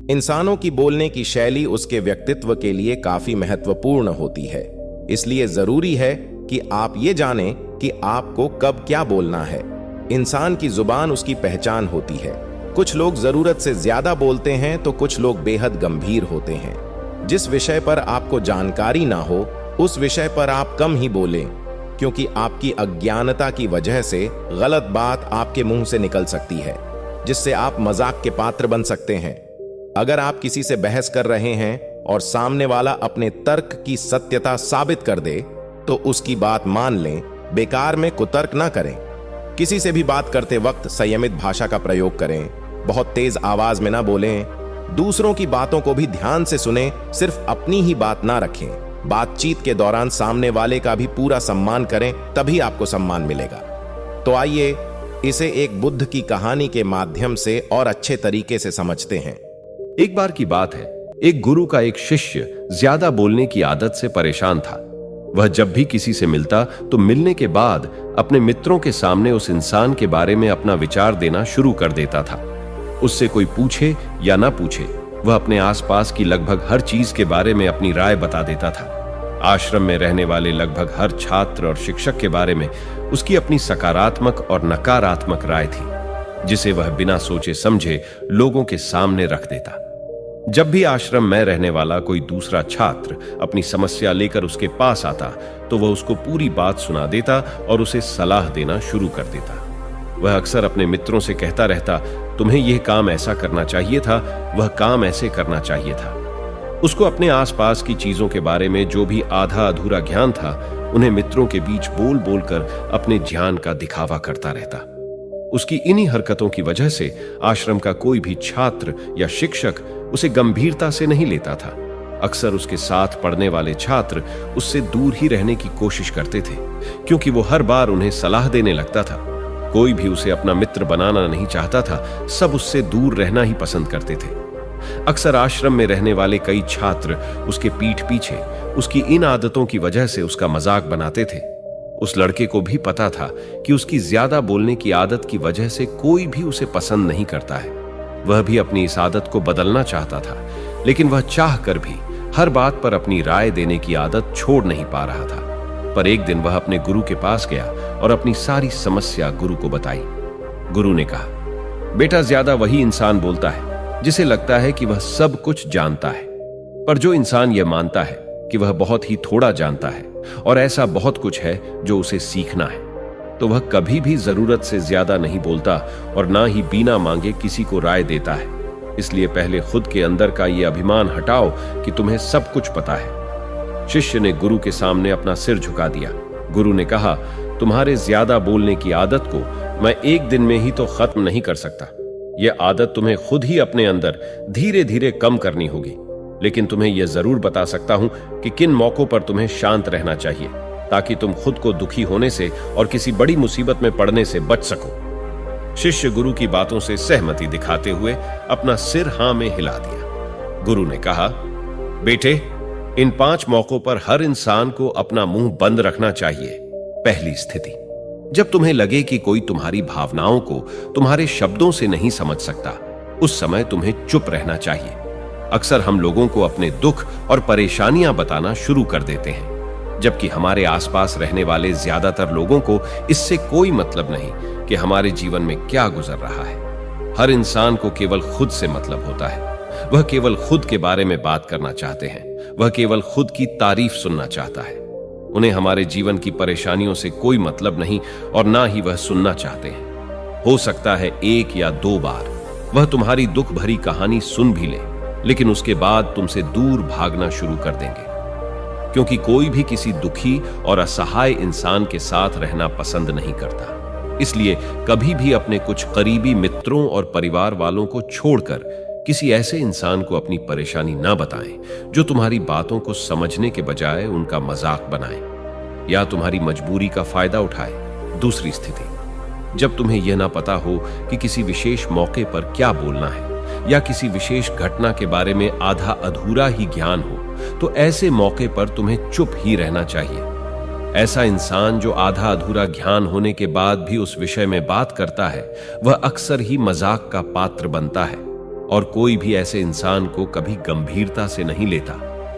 इंसानों की बोलने की शैली उसके व्यक्तित्व के लिए काफी महत्वपूर्ण होती है। इसलिए जरूरी है कि आप ये जानें कि आपको कब क्या बोलना है। इंसान की जुबान उसकी पहचान होती है। कुछ लोग जरूरत से ज्यादा बोलते हैं तो कुछ लोग बेहद गंभीर होते हैं। जिस विषय पर आपको जानकारी ना हो उस विषय पर आप कम ही बोलें, क्योंकि आपकी अज्ञानता की वजह से गलत बात आपके मुंह से निकल सकती है, जिससे आप मजाक के पात्र बन सकते हैं। अगर आप किसी से बहस कर रहे हैं और सामने वाला अपने तर्क की सत्यता साबित कर दे तो उसकी बात मान लें, बेकार में कुतर्क ना करें। किसी से भी बात करते वक्त संयमित भाषा का प्रयोग करें, बहुत तेज आवाज में ना बोलें, दूसरों की बातों को भी ध्यान से सुनें, सिर्फ अपनी ही बात ना रखें। बातचीत के दौरान सामने वाले का भी पूरा सम्मान करें, तभी आपको सम्मान मिलेगा। तो आइए इसे एक बुद्ध की कहानी के माध्यम से और अच्छे तरीके से समझते हैं। एक बार की बात है, एक गुरु का एक शिष्य ज्यादा बोलने की आदत से परेशान था। वह जब भी किसी से मिलता तो मिलने के बाद अपने मित्रों के सामने उस इंसान के बारे में अपना विचार देना शुरू कर देता था। उससे कोई पूछे या ना पूछे, वह अपने आसपास की लगभग हर चीज के बारे में अपनी राय बता देता था। आश्रम में रहने वाले लगभग हर छात्र और शिक्षक के बारे में उसकी अपनी सकारात्मक और नकारात्मक राय थी, जिसे वह बिना सोचे समझे लोगों के सामने रख देता। जब भी आश्रम में रहने वाला कोई दूसरा छात्र अपनी समस्या लेकर उसके पास आता तो वह उसको पूरी बात सुना देता और उसे सलाह देना शुरू कर देता। वह अक्सर अपने मित्रों से कहता रहता, तुम्हें यह काम ऐसा करना चाहिए था, वह काम ऐसे करना चाहिए था। उसको अपने आसपास की चीजों के बारे में जो भी आधा अधूरा ज्ञान था, उन्हें मित्रों के बीच बोल बोलकर अपने ज्ञान का दिखावा करता रहता। उसकी इन्हीं हरकतों की वजह से आश्रम का कोई भी छात्र या शिक्षक उसे गंभीरता से नहीं लेता था। अक्सर उसके साथ पढ़ने वाले छात्र उससे दूर ही रहने की कोशिश करते थे, क्योंकि वो हर बार उन्हें सलाह देने लगता था। कोई भी उसे अपना मित्र बनाना नहीं चाहता था, सब उससे दूर रहना ही पसंद करते थे। अक्सर आश्रम में रहने वाले कई छात्र उसके पीठ पीछे उसकी इन आदतों की वजह से उसका मजाक बनाते थे। उस लड़के को भी पता था कि उसकी ज्यादा बोलने की आदत की वजह से कोई भी उसे पसंद नहीं करता है। वह भी अपनी इस आदत को बदलना चाहता था, लेकिन वह चाह कर भी हर बात पर अपनी राय देने की आदत छोड़ नहीं पा रहा था। पर एक दिन वह अपने गुरु के पास गया और अपनी सारी समस्या गुरु को बताई। गुरु ने कहा, बेटा, ज्यादा वही इंसान बोलता है जिसे लगता है कि वह सब कुछ जानता है, पर जो इंसान यह मानता है कि वह बहुत ही थोड़ा जानता है और ऐसा बहुत कुछ है जो उसे सीखना है, तो वह कभी भी जरूरत से ज्यादा नहीं बोलता और ना ही बिना मांगे किसी को राय देता है। इसलिए पहले खुद के अंदर का यह अभिमान हटाओ कि तुम्हें सब कुछ पता है। शिष्य ने गुरु के सामने अपना सिर झुका दिया। गुरु ने कहा, तुम्हारे ज्यादा बोलने की आदत को मैं एक दिन में ही तो खत्म नहीं कर सकता। यह आदत तुम्हें खुद ही अपने अंदर धीरे धीरे कम करनी होगी, लेकिन तुम्हें यह जरूर बता सकता हूं कि किन मौकों पर तुम्हें शांत रहना चाहिए, ताकि तुम खुद को दुखी होने से और किसी बड़ी मुसीबत में पड़ने से बच सको। शिष्य गुरु की बातों से सहमति दिखाते हुए अपना सिर हां में हिला दिया। गुरु ने कहा, बेटे, इन 5 मौकों पर हर इंसान को अपना मुंह बंद रखना चाहिए। पहली स्थिति, जब तुम्हें लगे कि कोई तुम्हारी भावनाओं को तुम्हारे शब्दों से नहीं समझ सकता, उस समय तुम्हें चुप रहना चाहिए। अक्सर हम लोगों को अपने दुख और परेशानियां बताना शुरू कर देते हैं, जबकि हमारे आसपास रहने वाले ज्यादातर लोगों को इससे कोई मतलब नहीं कि हमारे जीवन में क्या गुजर रहा है। हर इंसान को केवल खुद से मतलब होता है। वह केवल खुद के बारे में बात करना चाहते हैं। वह केवल खुद की तारीफ सुनना चाहता है। उन्हें हमारे जीवन की परेशानियों से कोई मतलब नहीं और ना ही वह सुनना चाहते हैं। हो सकता है 1 या 2 बार वह तुम्हारी दुख भरी कहानी सुन भी ले, लेकिन उसके बाद तुमसे दूर भागना शुरू कर देंगे, क्योंकि कोई भी किसी दुखी और असहाय इंसान के साथ रहना पसंद नहीं करता। इसलिए कभी भी अपने कुछ करीबी मित्रों और परिवार वालों को छोड़कर किसी ऐसे इंसान को अपनी परेशानी ना बताएं जो तुम्हारी बातों को समझने के बजाय उनका मजाक बनाए या तुम्हारी मजबूरी का फायदा उठाए। दूसरी स्थिति, जब तुम्हें यह ना पता हो कि किसी विशेष मौके पर क्या बोलना है या किसी विशेष घटना के बारे में आधा अधूरा ही ज्ञान हो, तो ऐसे मौके पर तुम्हें चुप ही रहना चाहिए। ऐसा इंसान जो आधा अधूरा ज्ञान होने के बाद भी उस विषय में बात करता है, वह अक्सर ही मजाक का पात्र बनता है। और कोई भी ऐसे इंसान को कभी गंभीरता से नहीं लेता।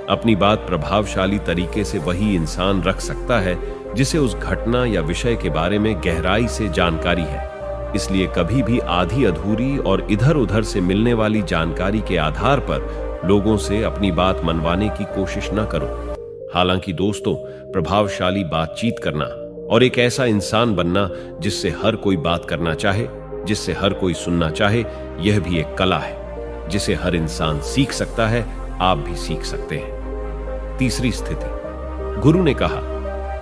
अपनी बात प्रभावशाली तरीके से वही इंसान रख सकता है जिसे उस घटना या विषय के बारे में गहराई से जानकारी है। इसलिए कभी भी आधी अधूरी और इधर उधर से मिलने वाली जानकारी के आधार पर लोगों से अपनी बात मनवाने की कोशिश न करो। हालांकि दोस्तों, प्रभावशाली बातचीत करना और एक ऐसा इंसान बनना जिससे हर कोई बात करना चाहे, जिससे हर कोई सुनना चाहे, यह भी एक कला है जिसे हर इंसान सीख सकता है। आप भी सीख सकते हैं। तीसरी स्थिति, गुरु ने कहा,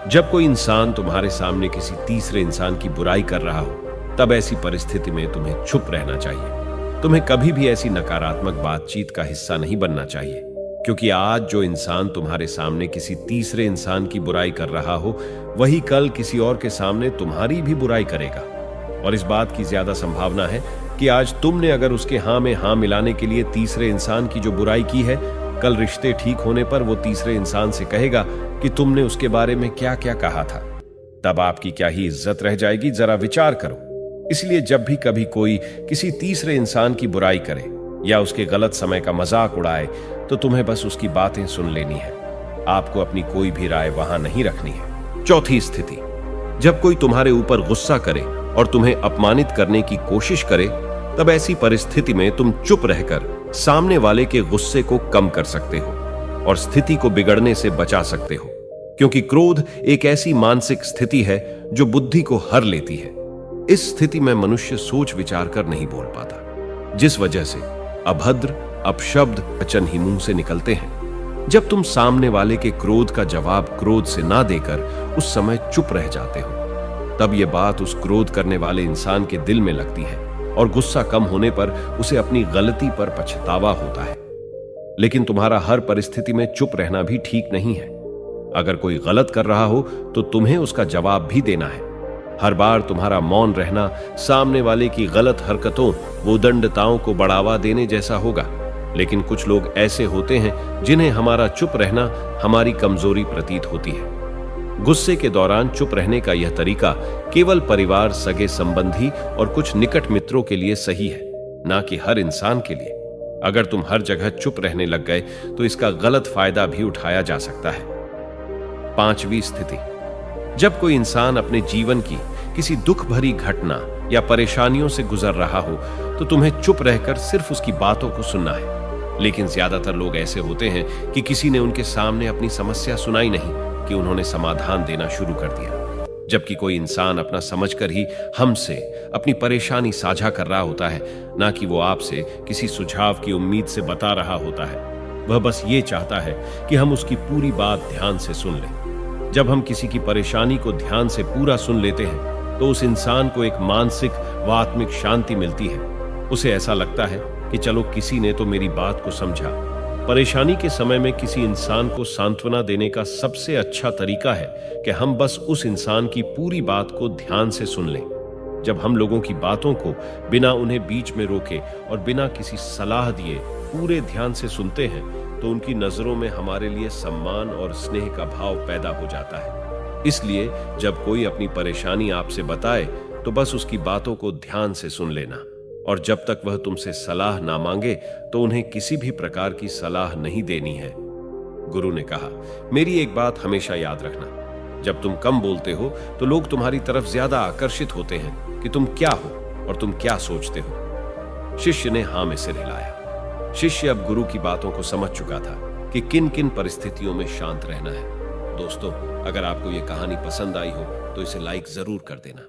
जब कोई इंसान तुम्हारे सामने किसी तीसरे इंसान की बुराई कर रहा हो, तब ऐसी परिस्थिति में तुम्हें चुप रहना चाहिए। तुम्हें कभी भी ऐसी नकारात्मक बातचीत का हिस्सा नहीं बनना चाहिए, क्योंकि आज जो इंसान तुम्हारे सामने किसी तीसरे इंसान की बुराई कर रहा हो, वही कल किसी और के सामने तुम्हारी भी बुराई करेगा। और इस बात की ज्यादा संभावना है कि आज तुमने अगर उसके हां में हां मिलाने के लिए तीसरे इंसान की जो बुराई की है, कल रिश्ते ठीक होने पर वो तीसरे इंसान से कहेगा कि तुमने उसके बारे में क्या क्या कहा था। तब आपकी क्या ही इज्जत रह जाएगी, जरा विचार करो। इसलिए जब भी कभी कोई किसी तीसरे इंसान की बुराई करे या उसके गलत समय का मजाक उड़ाए, तो तुम्हें बस उसकी बातें सुन लेनी है। आपको अपनी कोई भी राय वहां नहीं रखनी है। चौथी स्थिति, जब कोई तुम्हारे ऊपर गुस्सा करे और तुम्हें अपमानित करने की कोशिश करे, तब ऐसी परिस्थिति में तुम चुप रहकर सामने वाले के गुस्से को कम कर सकते हो और स्थिति को बिगड़ने से बचा सकते हो, क्योंकि क्रोध एक ऐसी मानसिक स्थिति है जो बुद्धि को हर लेती है। इस स्थिति में मनुष्य सोच विचार कर नहीं बोल पाता, जिस वजह से अभद्र अपशब्द वचन ही मुंह से निकलते हैं। जब तुम सामने वाले के क्रोध का जवाब क्रोध से ना देकर उस समय चुप रह जाते हो, तब यह बात उस क्रोध करने वाले इंसान के दिल में लगती है और गुस्सा कम होने पर उसे अपनी गलती पर पछतावा होता है। लेकिन तुम्हारा हर परिस्थिति में चुप रहना भी ठीक नहीं है। अगर कोई गलत कर रहा हो तो तुम्हें उसका जवाब भी देना है। हर बार तुम्हारा मौन रहना सामने वाले की गलत हरकतों व उद्दंडताओं को बढ़ावा देने जैसा होगा। लेकिन कुछ लोग ऐसे होते हैं जिन्हें हमारा चुप रहना हमारी कमजोरी प्रतीत होती है। गुस्से के दौरान चुप रहने का यह तरीका केवल परिवार, सगे संबंधी और कुछ निकट मित्रों के लिए सही है, ना कि हर इंसान के लिए। अगर तुम हर जगह चुप रहने लग गए तो इसका गलत फायदा भी उठाया जा सकता है। पांचवी स्थिति, जब कोई इंसान अपने जीवन की किसी दुख भरी घटना या परेशानियों से गुजर रहा हो, तो तुम्हें चुप रहकर सिर्फ उसकी बातों को सुनना है। लेकिन ज्यादातर लोग ऐसे होते हैं कि किसी ने उनके सामने अपनी समस्या सुनाई नहीं कि उन्होंने समाधान देना शुरू कर दिया। जबकि कोई इंसान अपना समझकर ही हमसे अपनी परेशानी साझा कर रहा होता है, ना कि वो आपसे किसी सुझाव की उम्मीद से बता रहा होता है। वह बस ये चाहता है कि हम उसकी पूरी बात ध्यान से सुन लें। जब हम किसी की परेशानी को ध्यान से पूरा सुन लेते हैं, तो उस इंसान को एक मानसिक व आत्मिक शांति मिलती है। उसे ऐसा लगता है कि चलो किसी ने तो मेरी बात को समझा। परेशानी के समय में किसी इंसान को सांत्वना देने का सबसे अच्छा तरीका है कि हम बस उस इंसान की पूरी बात को ध्यान से सुन लें। जब हम लोगों की बातों को बिना उन्हें बीच में रोके और बिना किसी सलाह दिए पूरे ध्यान से सुनते हैं, तो उनकी नजरों में हमारे लिए सम्मान और स्नेह का भाव पैदा हो जाता है। इसलिए जब कोई अपनी परेशानी आपसे बताए, तो बस उसकी बातों को ध्यान से सुन लेना, और जब तक वह तुमसे सलाह ना मांगे तो उन्हें किसी भी प्रकार की सलाह नहीं देनी है। गुरु ने कहा, मेरी एक बात हमेशा याद रखना, जब तुम कम बोलते हो तो लोग तुम्हारी तरफ ज्यादा आकर्षित होते हैं कि तुम क्या हो और तुम क्या सोचते हो। शिष्य ने हां में सिर हिलाया। शिष्य अब गुरु की बातों को समझ चुका था कि किन किन परिस्थितियों में शांत रहना है। दोस्तों, अगर आपको यह कहानी पसंद आई हो तो इसे लाइक जरूर कर देना।